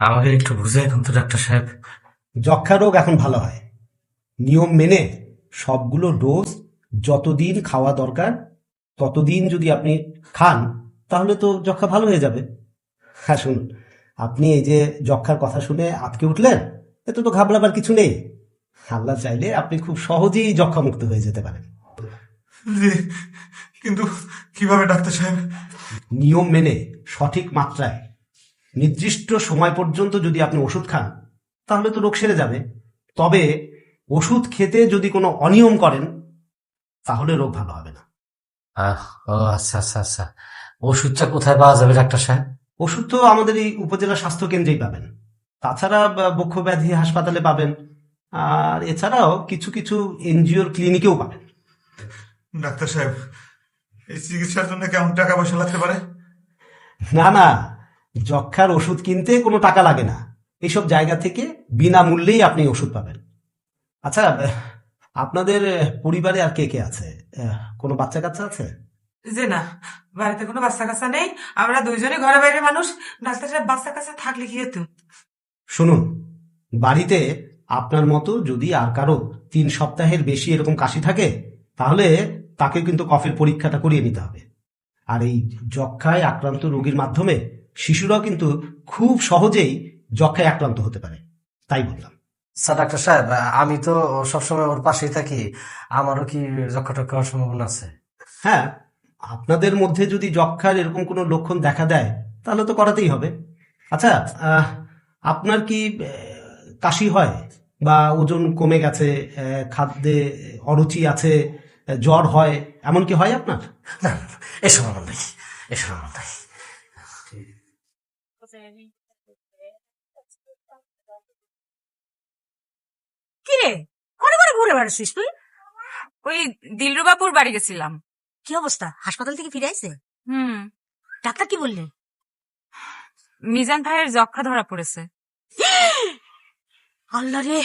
Speaker 3: আমাকে একটু বুঝাই তো ডাক্তার সাহেব।
Speaker 10: যক্ষা রোগ এখন ভালো হয় নিয়ম মেনে। সবগুলো ডোজ যতদিন খাওয়া দরকার ততদিন যদি আপনি খান তাহলে তো যক্ষা ভালো হয়ে যাবে। হ্যাঁ শুনুন, আপনি এই যে যক্ষার কথা শুনে আটকে উঠলেন, এতে তো ঘাবড়াবার কিছু নেই। আল্লাহ চাইলে আপনি খুব সহজেই যক্ষা মুক্ত হয়ে যেতে পারেন।
Speaker 8: কিন্তু কিভাবে ডাক্তার সাহেব?
Speaker 10: নিয়ম মেনে সঠিক মাত্রায় নির্দিষ্ট সময় পর্যন্ত যদি আপনি ওষুধ খান তাহলে তো রোগ সেরে যাবে। তবে ওষুধ খেতে যদি কোনো অনিয়ম করেন তাহলে রোগ ভালো হবে না।
Speaker 3: ও আচ্ছা আচ্ছা আচ্ছা, ওষুধটা কোথায় পাওয়া যাবে ডাক্তার সাহেব?
Speaker 10: ওষুধ তো আমাদের এই উপজেলা স্বাস্থ্য কেন্দ্রেই পাবেন। তাছাড়া বক্ষ ব্যাধি হাসপাতালে পাবেন, আর এছাড়াও কিছু কিছু এনজিওর ক্লিনিকেও পাবেন।
Speaker 8: ডাক্তার সাহেব, এই চিকিৎসার জন্য কেমন টাকা পয়সা লাগতে পারে?
Speaker 10: না না, যক্ষার ওষুধ কিনতে কোনো টাকা লাগে না। এইসব জায়গা থেকে বিনামূল্যেই আপনি ওষুধ পাবেন। আচ্ছা, আপনাদের পরিবারে আর কে কে আছে? কোনো বাচ্চা কাচ্চা আছে?
Speaker 5: যে না, বাড়িতে কোনো বাচ্চা কাচ্চা নেই, আমরা দুইজনই ঘরে বাইরে মানুষ। ডাক্তার সাহেব, বাচ্চা কাচ্চা থাকলে কি হতো?
Speaker 10: শুনুন, বাড়িতে আপনার মতো যদি আর কারো 3 সপ্তাহের বেশি এরকম কাশি থাকে তাহলে তাকে কিন্তু কফের পরীক্ষাটা করিয়ে নিতে হবে। আর এই যক্ষায় আক্রান্ত রোগীর মাধ্যমে শিশুরাও কিন্তু খুব সহজেই যক্ষায় আক্রান্ত হতে পারে, তাই বললাম।
Speaker 3: স্যার ডাক্তার সাহেব, আমি তো সবসময় ওর পাশেই থাকি, আমারও কি যক্ষা টক্ষা হওয়ার সম্ভাবনা আছে?
Speaker 10: হ্যাঁ, আপনাদের মধ্যে যদি যক্ষার এরকম কোনো লক্ষণ দেখা দেয় তাহলে তো করাতেই হবে। আচ্ছা, আপনার কি কাশি হয় বা ওজন কমে গেছে, খাদ্যে অরুচি আছে, জ্বর হয়, এমন কি হয় আপনার?
Speaker 3: না, এসব আমার নাই, এসব আমার নাই।
Speaker 9: কি রে, ঘরে ঘরে ঘুরে বেড়াচ্ছিস তুই?
Speaker 2: ওই দিলরুবাপুর বাড়ি গেছিলাম।
Speaker 9: কি অবস্থা, হাসপাতাল থেকে ফিরে আইছে?
Speaker 2: হুম,
Speaker 9: ডাক্তার কি বললেন?
Speaker 2: মিজান ভাইয়ের যক্ষা ধরা পড়েছে।
Speaker 9: আল্লাহ রে,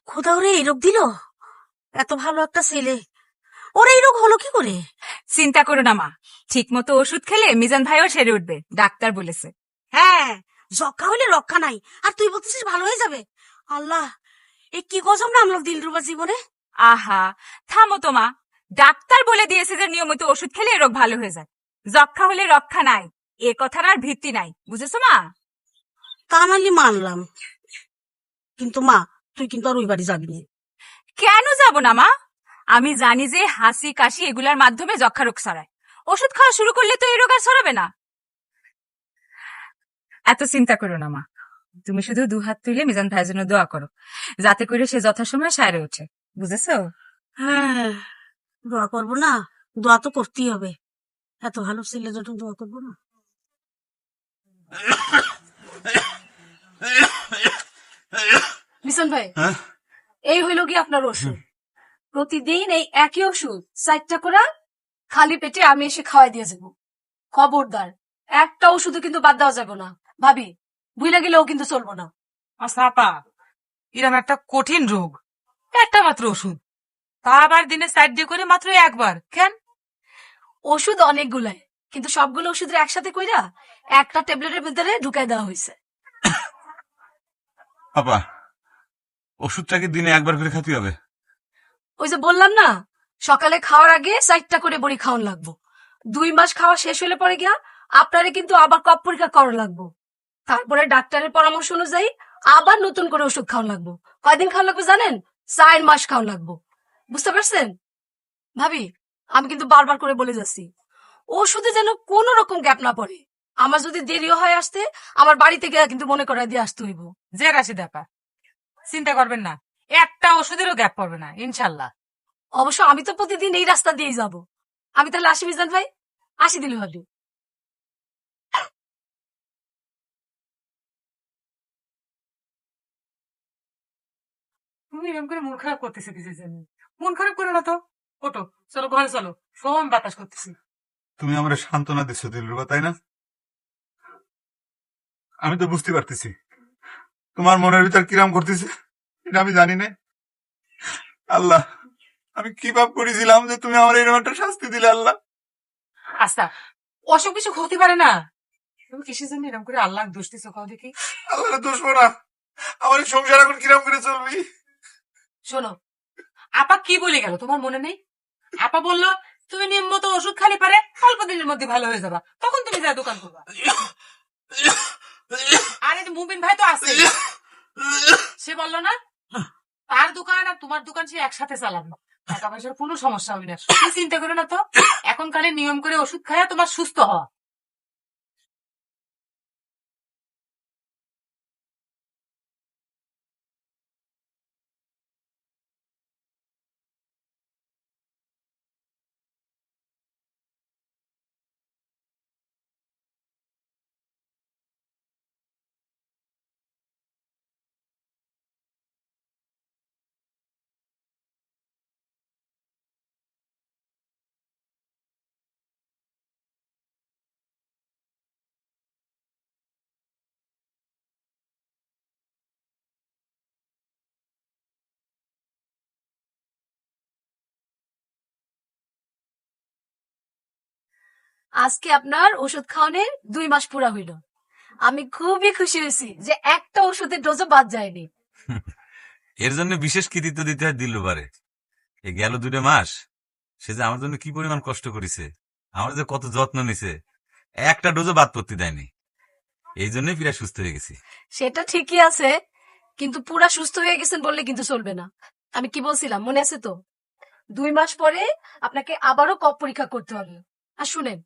Speaker 9: খোদা ওরে এই রোগ দিল? এত ভালো একটা ছেলে, ওরে এই রোগ হলো কি করে?
Speaker 2: চিন্তা করো না মা, ঠিক মতো ওষুধ খেলে মিজান ভাইও সেরে উঠবে, ডাক্তার বলেছে।
Speaker 9: হ্যাঁ, যক্ষা হইলে রক্ষা নাই, আর তুই বলতেছিস ভালো হয়ে যাবে? আল্লাহ, এ কি গজব নামলো দিলরুবার জীবনে।
Speaker 2: আহা, থামো তো মা, ডাক্তার বলে দিয়েছে যে নিয়মিত ওষুধ খেলে এ রোগ ভালো হয়ে যায়। যক্ষা হলে রক্ষা নাই, এ কথার আর ভিত্তি নাই, বুঝেছো মা?
Speaker 9: তা নালি মানলাম, কিন্তু মা তুই কিন্তু আর ওই বাড়ি যাবি না।
Speaker 2: কেন যাব না মা? আমি জানি যে হাসি কাশি এগুলার মাধ্যমে যক্ষা রোগ ছড়ায়। ওষুধ খাওয়া শুরু করলে তো এই রোগ আর ছড়াবে না। এত চিন্তা করো না মা, তুমি শুধু 2 হাত তুলে মিজান ভাইয়ের জন্য দোয়া করো, যাতে করে সে যথাসময়ে সারে ওঠে, বুঝেছো?
Speaker 9: হ্যাঁ, দোয়া করবো না? দোয়া তো করতেই হবে, এত ভালো ছেলে জন্য দোয়া করবো না?
Speaker 11: মিশন ভাই,
Speaker 8: হ্যাঁ?
Speaker 11: এই হইল কি আপনার ওষুধ? প্রতিদিন এই একই ওষুধ 4টা করে খালি পেটে আমি এসে খাওয়াই দিয়ে যাবো। খবরদার, একটা ওষুধও কিন্তু বাদ দেওয়া যাবে না। ভাবি, বুইলা গেলেও কিন্তু চলবো না।
Speaker 5: আচ্ছা আপা, এরকম একটা কঠিন রোগ, একটা মাত্র ওষুধ, তা আবার দিনে 4 দিয়ে করে মাত্র একবার, কেন?
Speaker 11: ওষুধ অনেকগুলাই, কিন্তু সবগুলো ওষুধের একসাথে কইরা একটা ট্যাবলেটের ভিতরে ঢুকাই দেওয়া হয়েছে।
Speaker 8: আপা, ওষুধটা কি দিনে একবার করে খেতে হবে?
Speaker 11: ওই যে বললাম না, সকালে খাওয়ার আগে 4টা করে বড়ি খাওয়ান লাগবো। 2 মাস খাওয়া শেষ হলে পরে গিয়া আপনারে কিন্তু আবার কফ পরীক্ষা করা লাগবো। তারপরে ডাক্তারের পরামর্শ অনুযায়ী আবার নতুন করে ওষুধ খাওয়ান লাগবো। কয়দিন খাওয়ান লাগবে জানেন? 4 মাস খাওয়ান লাগবো। বুঝতে পারছেন? ভাবি, আমি কিন্তু বারবার করে বলে যাচ্ছি, ওষুধে যেন কোনো রকম গ্যাপ না পড়ে। আমার যদি দেরিও হয় আসতে, আমার বাড়ি থেকে কিন্তু মনে করাই দিয়ে আসতে হইব।
Speaker 5: যে রাশিদ আপা, চিন্তা করবেন না, একটা ওষুধেরও গ্যাপ পড়বে না ইনশাল্লাহ।
Speaker 11: অবশ্য আমি তো প্রতিদিন এই রাস্তা দিয়েই যাব। আমি তাহলে আসি মিজান ভাই, আসি দিলে ভাবি।
Speaker 5: তুমি এরকম করে মন খারাপ করতেছে কিছু জন্য। মন খারাপ করে না তো, ওটো চলো ঘরে চলো, সব বাতাস করতেছি।
Speaker 8: তুমি আমার সান্ত্বনা দিচ্ছ দিলরুবা, তাই না? আমি তো বুঝতে পারতেছি তোমার মনের ভিতর কিরাম করতেছে, এটা আমি জানি না। আল্লাহ, আমি কি পাপ করেছিলাম যে তুমি আমার এরকম একটা শাস্তি দিলে আল্লাহ?
Speaker 5: আচ্ছা, অসুখ বিসুখ হতে পারে না, তুমি কিসের জন্য এরকম করে আল্লাহ দোষ দিচ্ছ কাউ দেখি?
Speaker 8: আল্লাহ দোষ না, আমার এই সংসার এখন কিরাম করে চলবি?
Speaker 5: শোনো, আপা কি বলে গেল তোমার মনে নেই? আপা বললো তুমি নিয়মিত ওষুধ খালি পারে অল্প দিনের মধ্যে ভালো হয়ে যাবা, তখন তুমি যা দোকান করবা। আরে মুবিন ভাই তো আছে, সে বললো না তার দোকান আর তোমার দোকান সে একসাথে চালাবে, টাকা পয়সার কোনো সমস্যা হবে না। তুমি চিন্তা করো না তো, এখন কালে নিয়ম করে ওষুধ খায়া তোমার সুস্থ হওয়া।
Speaker 11: আজকে আপনার ওষুধ খাওয়ানোর 2 মাস পুরা হইল। আমি খুবই খুশি হয়েছি যে একটা ওষুধের ডোজও বাদ যায়নি।
Speaker 8: এর জন্য বিশেষ কৃতিত্ব দিতে হয় দিলরুবারে। এই গেল 2 মাস সে যে আমার জন্য কি পরিমাণ কষ্ট করেছে, আমার যে কত যত্ন নিছে, একটা ডোজও বাদ পড়তে দেয়নি। এই জন্যই প্রায় সুস্থ হয়ে গেছি।
Speaker 11: সেটা ঠিকই আছে, কিন্তু পুরা সুস্থ হয়ে গেছেন বললে কিন্তু চলবে না। আমি কি বলছিলাম মনে আছে তো? 2 মাস পরে আপনাকে আবারও কফ পরীক্ষা করতে হবে। আর শুনেন,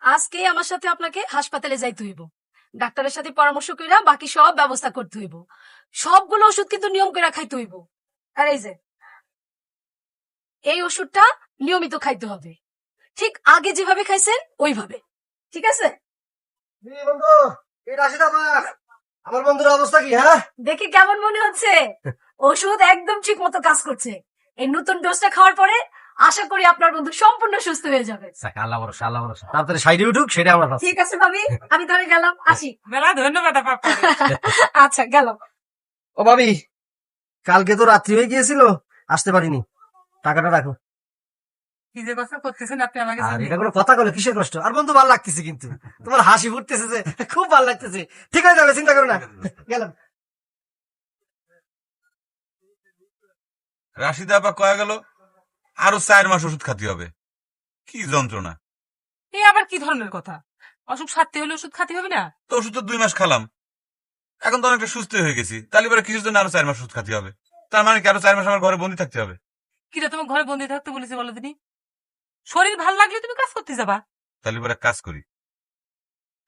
Speaker 11: আজকে আমার সাথে আপনাকে হাসপাতালে যাইতে হইব, ডাক্তারের সাথে পরামর্শ করে বাকি সব ব্যবস্থা করতে হইব। সবগুলো ওষুধ কিন্তু নিয়ম করে খাইতে হইব। আর এই যে এই ওষুধটা নিয়মিত খাইতে হবে, ঠিক আগে যেভাবে খাইছেন ওইভাবে, ঠিক আছে?
Speaker 3: বন্ধু, এই রাশিদ আমার আমার বন্ধুর অবস্থা কি? হ্যাঁ,
Speaker 11: দেখি কেমন মনে হচ্ছে? ওষুধ একদম ঠিক মতো কাজ করছে। এই নতুন ডোজটা খাওয়ার পরে আশা করি আপনার বন্ধু সম্পূর্ণ সুস্থ হয়ে যাবে।
Speaker 3: আল্লাহ ভরসা, আল্লাহ ভরসা। তাড়াতাড়ি সাইডে উঠুক, সেটা আমার ভাবছি।
Speaker 11: ঠিক আছে ভাবি, আমি তাহলে গেলাম, আসি।
Speaker 5: মেলা ধন্যবাদ আপা।
Speaker 11: আচ্ছা, গেলাম।
Speaker 3: ও ভাবি, কালকে তো রাত্রি হয়ে গিয়েছিল, আসতে পারিনি। টাকাটা রাখো।
Speaker 5: কি যে কথা করতেছেন আপনি আমাকে
Speaker 3: আর
Speaker 5: জানেন?
Speaker 3: এটা কোনো কথা বলে কিসের কষ্ট? আর বন্ধু ভালো লাগতেছে, কিন্তু তোমার হাসি ফুটতেছে যে, খুব ভালো লাগতেছে। ঠিক হয়ে যাবে, চিন্তা করো না। গেলাম।
Speaker 8: রাশিদা আপা কয়ে গেল আরো 4 মাস ওষুধ খাতে হবে। কি যন্ত্রণা!
Speaker 5: এই আবার কি ধরনের কথা? অসুখ সারতে হলে ওষুধ খাতে হবে না?
Speaker 8: তো ওষুধ তো 2 মাস খালাম, এখন তো অনেকটা সুস্থ হয়ে গেছি, তাহলে এবার কিসের জন্য আরো 4 মাস ওষুধ খাতে হবে? তার মানে কি আরো 4 মাস আমার ঘরে বন্দি থাকতে হবে?
Speaker 5: কিরা তোমার ঘরে বন্দি থাকতে বলেছে বলো দিনি? শরীর ভাল লাগলে তুমি কাজ করতে যাবা।
Speaker 8: তাহলে এবার এক কাজ করি,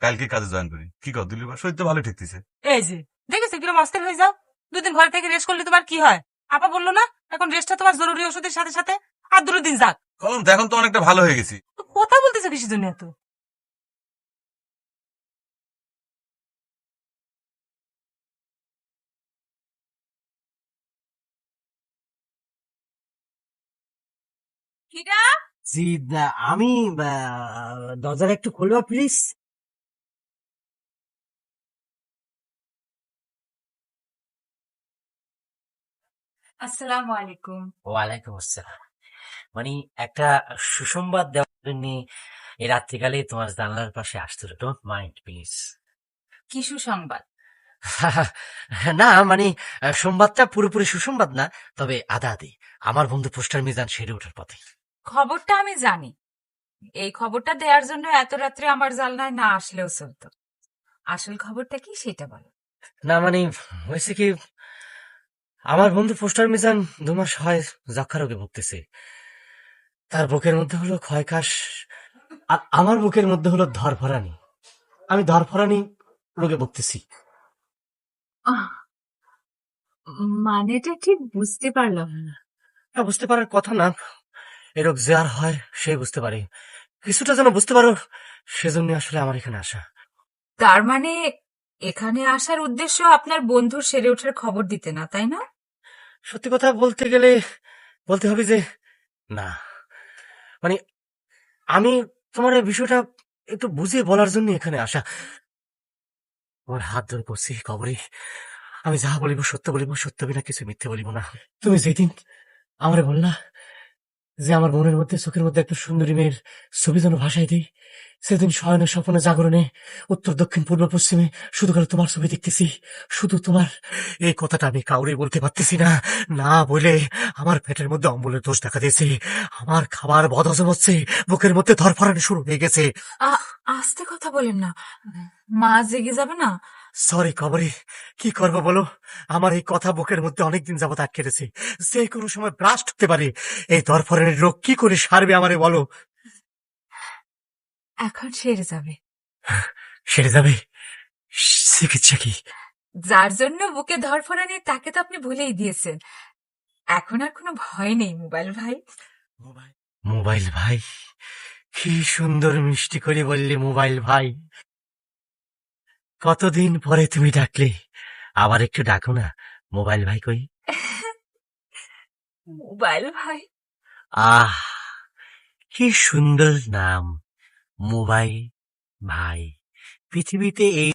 Speaker 8: কালকে কাজে জয়েন করি। কি কর দিলরুবা, শরীর তো ভালো ঠেকতেছে।
Speaker 5: এই যে দেখেছো কিরম অস্থির হয়ে যাও। 2 দিন ঘরে থেকে রেস্ট করলে তোমার কি হয়? আপা বললো না এখন রেস্টটা তোমার জরুরি ওষুধের সাথে সাথে, আর 2 দিন যাক।
Speaker 8: কলম তো এখন তো অনেকটা ভালো হয়ে গেছি।
Speaker 5: তো কথা বলতেছে কিসের জন্য এত? কিরা
Speaker 3: জি, আমি দরজাটা একটু খুলবা প্লিজ।
Speaker 2: আসসালামু আলাইকুম।
Speaker 3: ওয়ালাইকুম আসসালাম। মানে একটা সুসংবাদ দেওয়ার জন্য এই রাত্রিকালে তোমার জানলার পাশে আসছিল। Don't mind please.
Speaker 2: কি সুসংবাদ?
Speaker 3: না মানে সংবাদটা পুরোপুরি সুসংবাদ না, তবে আদা আদি আমার বন্ধু পোস্টার মিজান সেরে ওঠার পথে।
Speaker 2: খবরটা আমি জানি, এই খবরটা দেওয়ার জন্য এত রাত্রে আমার জানলায় না আসলেও চলতো। আসল খবরটা কি সেটা বলো।
Speaker 3: না মানে হয়েছে কি, আমার বন্ধু পোস্টার মিজান 2 মাস হয় যক্ষা রোগে ভুগতেছে। তার বুকের মধ্যে হলো ক্ষয়কাশ, আর আমার বুকের মধ্যে হলো ধরফরানি। আমি ধরফরানি রোগে ভুগতেছি।
Speaker 2: মানেটা ঠিক বুঝতে পারলাম না।
Speaker 3: বুঝতে পারার কথা না, এ রোগ যার হয় সে বুঝতে পারে। কিছুটা যেন বুঝতে পারো, সেজন্য আসলে আমার এখানে আসা।
Speaker 2: তার মানে এখানে আসার উদ্দেশ্য আপনার বন্ধুর সেরে ওঠার খবর দিতে না, তাই না?
Speaker 3: সত্যি কথা বলতে গেলে বলতে হবে যে না, মানে আমি তোমার এই বিষয়টা একটু বুঝিয়ে বলার জন্য এখানে আসা। তোমার হাত ধরে করছি খবরে, আমি যাহা বলিব সত্য বলিব, সত্য বিনা কিছু মিথ্যে বলিব না। তুমি যেদিন আমারে বললা যে আমার মনের মধ্যে চোখের মধ্যে একটা সুন্দরী মেয়ের ছবি যেন ভাসাই দিই, সেদিন শয়নে স্বপ্নে জাগরণে উত্তর দক্ষিণ পূর্ব পশ্চিমে শুধু করে তোমার ছবি দেখতেছি, শুধু তোমার। এই কথাটা আমি কাউরে বলতে পারতেছি না, না বলে আমার পেটের মধ্যে অম্বলের দোষ দেখা দিয়েছে, আমার খাবার বদহজম হচ্ছে, বুকের মধ্যে ধরফরানি শুরু হয়ে গেছে।
Speaker 2: আস্তে কথা বলেন না, মা জেগে যাবে না।
Speaker 3: সরি কবরী, কি করব বলো? আমার এই কথা বুকের মধ্যে অনেকদিন যাবত আটকে গেছে, যে কোনো সময় ব্রাস্ট হতে পারে। এই ধরফরানির রোগ কি করে সারবে আমারে বলো?
Speaker 2: এখন সেরে যাবে।
Speaker 3: সেরে যাবে? চিকিৎসা কি?
Speaker 2: যার জন্য বুকে ধরফরানি তাকে তো আপনি ভুলেই দিয়েছেন। এখন আর কোনো ভয় নেই মোবাইল ভাই।
Speaker 3: মোবাইল ভাই? কি সুন্দর মিষ্টি করে বললে মোবাইল ভাই। কতদিন পরে তুমি ডাকলে, আবার একটু ডাকো না মোবাইল ভাই কই।
Speaker 2: মোবাইল ভাই,
Speaker 3: আহ, কি সুন্দর নাম, মোবাইল ভাই। পৃথিবীতে এই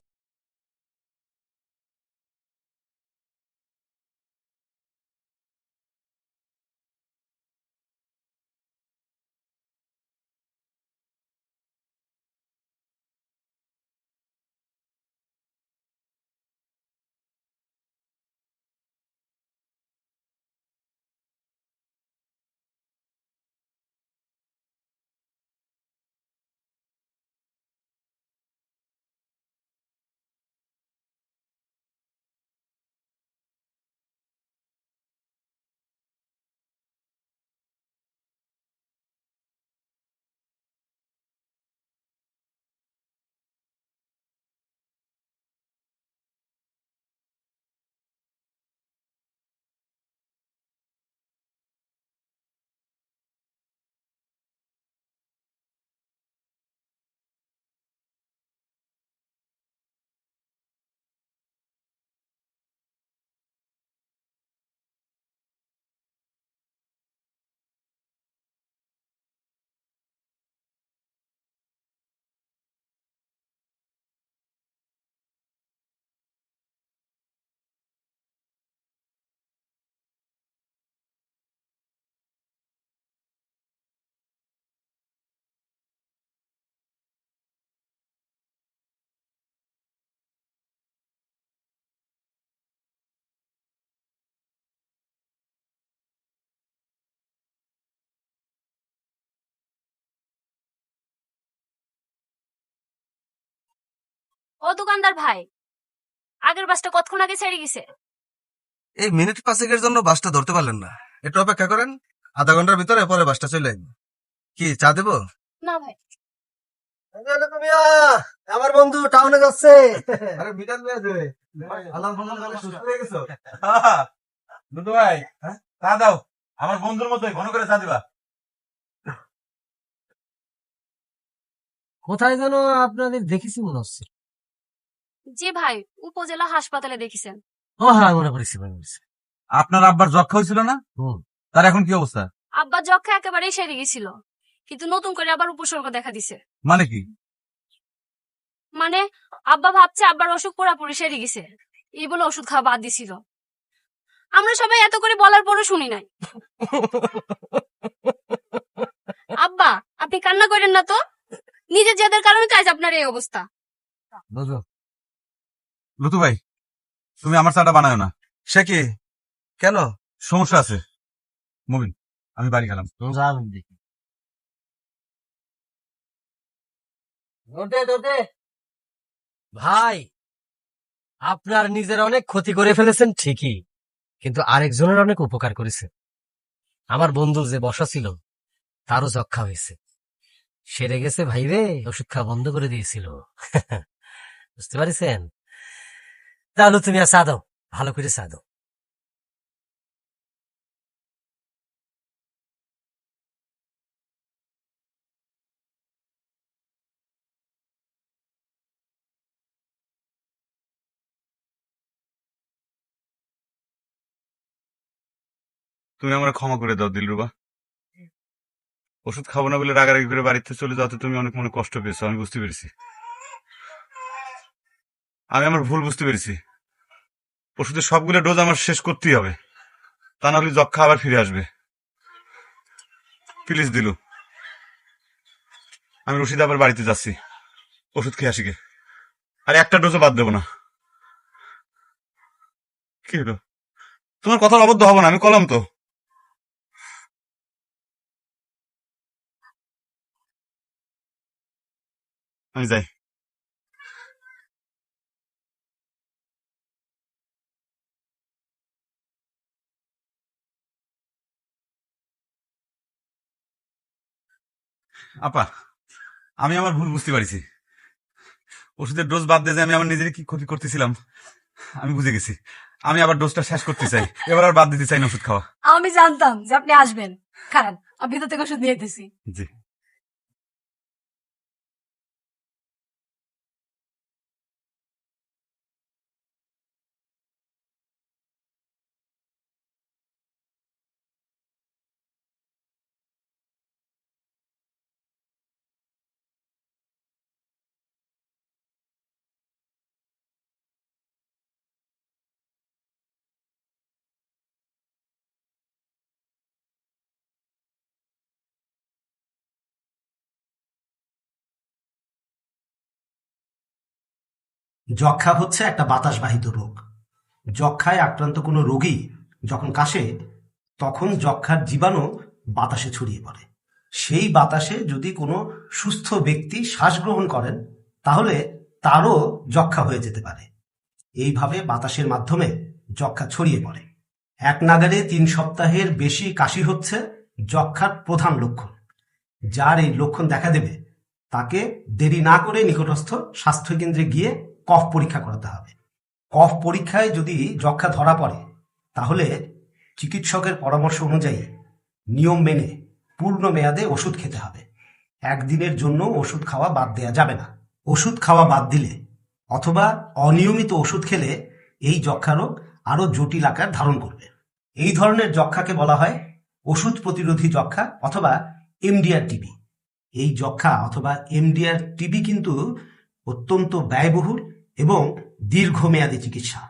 Speaker 4: ও দোকানদার ভাই, আগের বাসটা কতক্ষণ আগে ছেড়ে গেছে?
Speaker 1: এই মিনিট পাঁচেকের জন্য বাসটা ধরতে পারলেন না, একটু অপেক্ষা করেন, আধা ঘন্টার ভিতরে পরে বাসটা চলে আসবে। কি চা দেবো?
Speaker 4: না ভাই।
Speaker 3: আমার বন্ধু টাউনে যাচ্ছে।
Speaker 1: আরে বিটাল নিয়ে যাবে। আলহামদুলিল্লাহ, সুস্থ হয়ে গেছো?
Speaker 8: দুটো ভাই, চা দাও, আমার বন্ধুর মতোই ঘন করে চা দিবা।
Speaker 3: কোথায় যেন আপনাদের দেখেছি মনে হচ্ছে।
Speaker 4: জি ভাই, উপজেলা হাসপাতালে দেখেছেন।
Speaker 3: ও হ্যাঁ, মনে করেছি মনে করেছি।
Speaker 8: আপনার আব্বার যক্ষা হয়েছিল না? তার এখন কি অবস্থা?
Speaker 4: আব্বা যক্ষা একেবারেই সেরে গেছিল, কিন্তু নতুন করে আবার উপসর্গ দেখা দিছে।
Speaker 8: মানে কি?
Speaker 4: মানে আব্বা ভাবছে আব্বার অসুখ পুরাপুরি সেরে গেছে, এই বলে ওষুধ খাওয়া বাদ দিছিল। আমরা সবাই এত করে বলার পরও শুনি নাই। আব্বা, আপনি কান্না করেন না তো, নিজের জেদের কারণে কাজ আপনার এই অবস্থা।
Speaker 8: লুতু ভাই, তুমি আমার চাটা বানায় না।
Speaker 1: সে কি? কেন?
Speaker 8: সমস্যা আছে। মুবিন, আমি বাড়ি গেলাম।
Speaker 3: ভাই, আপনার নিজের অনেক ক্ষতি করে ফেলেছেন ঠিকই, কিন্তু আরেকজনের অনেক উপকার করেছে। আমার বন্ধু যে বসা ছিল তারও যক্ষা হয়েছে, সেরে গেছে ভাই রে, ওষুধ খাওয়া বন্ধ করে দিয়েছিল। বুঝতে পারছেন? তাহলে তুমি আর চা দাও, ভালো করে চা দাও।
Speaker 8: তুমি আমার ক্ষমা করে দাও দিলরুবা। ওষুধ খাবো না বলে রাগারাগি করে বাড়িতে চলে যাওয়াতে তুমি অনেক মনে কষ্ট পেয়েছো, আমি বুঝতে পেরেছি। আমি আমার ভুল বুঝতে পেরেছি। ওষুধের সবগুলো ডোজ আমার শেষ করতেই হবে, তা না হলে যক্ষা আবার ফিরে আসবে। প্লিজ দিলু, আমি রশিদ আবার বাড়িতে যাচ্ছি, ওষুধ খেয়ে আসি গে। আর একটা ডোজও বাদ দেবো না। কি হলো? তোমার কথার অবদ্ধ হবো না, আমি কলাম তো। আমি যাই। আপা, আমি আমার ভুল বুঝতে পারছি। ওষুধের ডোজ বাদ দিয়ে যে আমি আমার নিজের কি ক্ষতি করতেছিলাম আমি বুঝে গেছি। আমি আবার ডোজটা শেষ করতে চাই, এবার আর বাদ দিতে চাই না ওষুধ খাওয়া।
Speaker 11: আমি জানতাম যে আপনি আসবেন। খারান, আমি ভিতর থেকে ওষুধ নিয়ে দিতেছি।
Speaker 8: জি।
Speaker 10: যক্ষা হচ্ছে একটা বাতাসবাহিত রোগ। যক্ষায় আক্রান্ত কোনো রোগী যখন কাশে, তখন যক্ষার জীবাণু বাতাসে ছড়িয়ে পড়ে। সেই বাতাসে যদি কোনো সুস্থ ব্যক্তি শ্বাস গ্রহণ করেন, তাহলে তারও যক্ষা হয়ে যেতে পারে। এইভাবে বাতাসের মাধ্যমে যক্ষা ছড়িয়ে পড়ে। এক নাগাড়ে 3 সপ্তাহের বেশি কাশি হচ্ছে যক্ষার প্রধান লক্ষণ। যার এই লক্ষণ দেখা দেবে, তাকে দেরি না করে নিকটস্থ স্বাস্থ্যকেন্দ্রে গিয়ে কফ পরীক্ষা করাতে হবে। কফ পরীক্ষায় যদি যক্ষা ধরা পড়ে, তাহলে চিকিৎসকের পরামর্শ অনুযায়ী নিয়ম মেনে পূর্ণ মেয়াদে ওষুধ খেতে হবে। একদিনের জন্য ওষুধ খাওয়া বাদ দেওয়া যাবে না। ওষুধ খাওয়া বাদ দিলে অথবা অনিয়মিত ওষুধ খেলে এই যক্ষা রোগ আরো জটিল আকার ধারণ করবে। এই ধরনের যক্ষাকে বলা হয় ওষুধ প্রতিরোধী যক্ষা অথবা এমডিআর টিবি। এই যক্ষা অথবা এমডিআর টিবি কিন্তু অত্যন্ত ব্যয়বহুল এবং দীর্ঘমেয়াদী চিকিৎসা।